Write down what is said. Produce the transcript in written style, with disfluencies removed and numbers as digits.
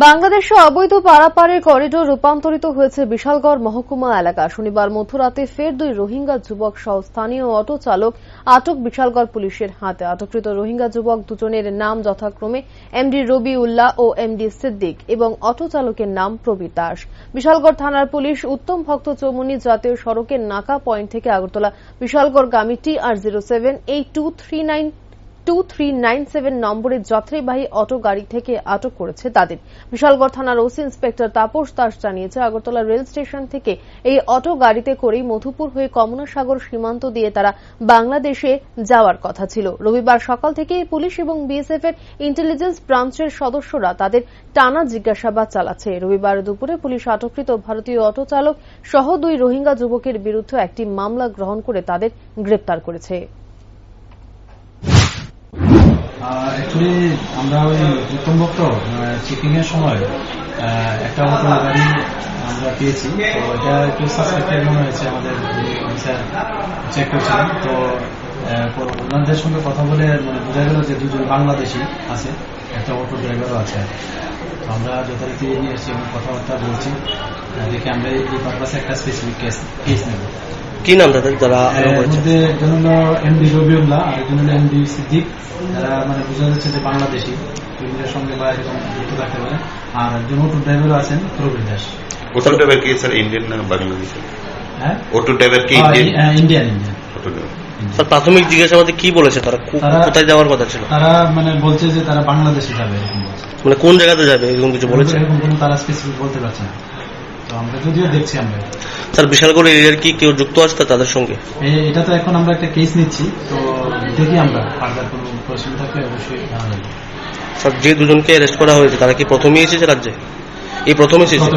বাংলাদেশে অবৈধ পারাপারের করিডোর রূপান্তরিত হয়েছে বিশালগড় মহকুমা এলাকা। শনিবার মধ্যরাতে ফের দুই রোহিঙ্গা যুবক সহ স্থানীয় অটো চালক আটক বিশালগড় পুলিশের হাতে। আটককৃত রোহিঙ্গা যুবক দুজনের নাম যথাক্রমে এমডি রবি উল্লাহ ও এমডি সিদ্দিক এবং অটো চালকের নাম প্রবীর দাস। বিশালগড় থানার পুলিশ উত্তম ভক্ত চৌমুহনী জাতীয় সড়কের নাকা পয়েন্ট থেকে আগরতলা বিশালগড়গামী TR07 2397 নম্বরের যাত্রীবাহী অটো গাড়ি থেকে আটক করেছে তাদের। বিশালগড় থানার ওসি ইন্সপেক্টর তাপস দাস জানিয়েছে, আগরতলা রেল স্টেশন থেকে এই অটো গাড়িতে করেই মধুপুর হয়ে কমলা সাগর সীমান্ত দিয়ে তারা বাংলাদেশে যাওয়ার কথা ছিল। রবিবার সকাল থেকে পুলিশ এবং বিএসএফ এর ইন্টেলিজেন্স ব্রাঞ্চের সদস্যরা তাদের টানা জিজ্ঞাসাবাদ চালাচ্ছে। রবিবার দুপুরে পুলিশ আটককৃত ভারতীয় অটো চালক সহ দুই রোহিঙ্গা যুবকের বিরুদ্ধে একটি মামলা গ্রহণ করে তাদের গ্রেপ্তার করেছে। অ্যাকচুয়ালি আমরা ওই উত্তম ভক্ত চেকিং এর সময় একটা অটো গাড়ি আমরা পেয়েছি, তো এটা একটু সাসপেক্টেড মনে হয়েছে। আমাদের অফিসার চেক করছিলেন, তো ওনাদের সঙ্গে কথা বলে বোঝা গেল যে দুজন বাংলাদেশি আছে, একটা অটো ড্রাইভারও আছে। তো আমরা যথারীতি নিয়ে এসেছি এবং কথাবার্তা বলছি, দেখে আমরা এই পারপাসে একটা স্পেসিফিক কেস নেব। কি নাম তাদের যারা একজন হলো এমডি রবি উল্লাহ আর একজন হলো এমডি সিদ্দিক, যারা বোঝা যাচ্ছে যে বাংলাদেশি রোহিঙ্গার সঙ্গে বা এরকম যুক্ত থাকতে পারে। আর একজন অটো ড্রাইভারও আছেন প্রবীর দাস। অটো ড্রাইভার কি স্যার ইন্ডিয়ান না বাংলাদেশি? হ্যাঁ, অটো ড্রাইভার কি ইন্ডিয়ান। স্যার প্রাথমিক জিজ্ঞাসাবাদে কি বলেছে তারা? কোথায় যাওয়ার কথা ছিল? তারা বলছে যে তারা বাংলাদেশে যাবে, এরকম বলছে। কোন জায়গাতে যাবে এরকম কিছু বলেছে? এরকম কোনো তারা স্পেসিফিক বলতে পারছে না, তো আমরা যদিও দেখছি। আমরা স্যার বিশালগড় এরিয়ার কি কেউ যুক্ত আছে তাদের সঙ্গে? এটা তো এখন আমরা একটা কেস নিচ্ছি, তো দেখি আমরা ফার্দার কোনো কোয়েশ্চেন থাকলে অবশ্যই জানাবো। স্যার যে দুজনকে অ্যারেস্ট করা হয়েছে তারা কি প্রথমেই এসেছে রাজ্যে? এই প্রথম এসেছে?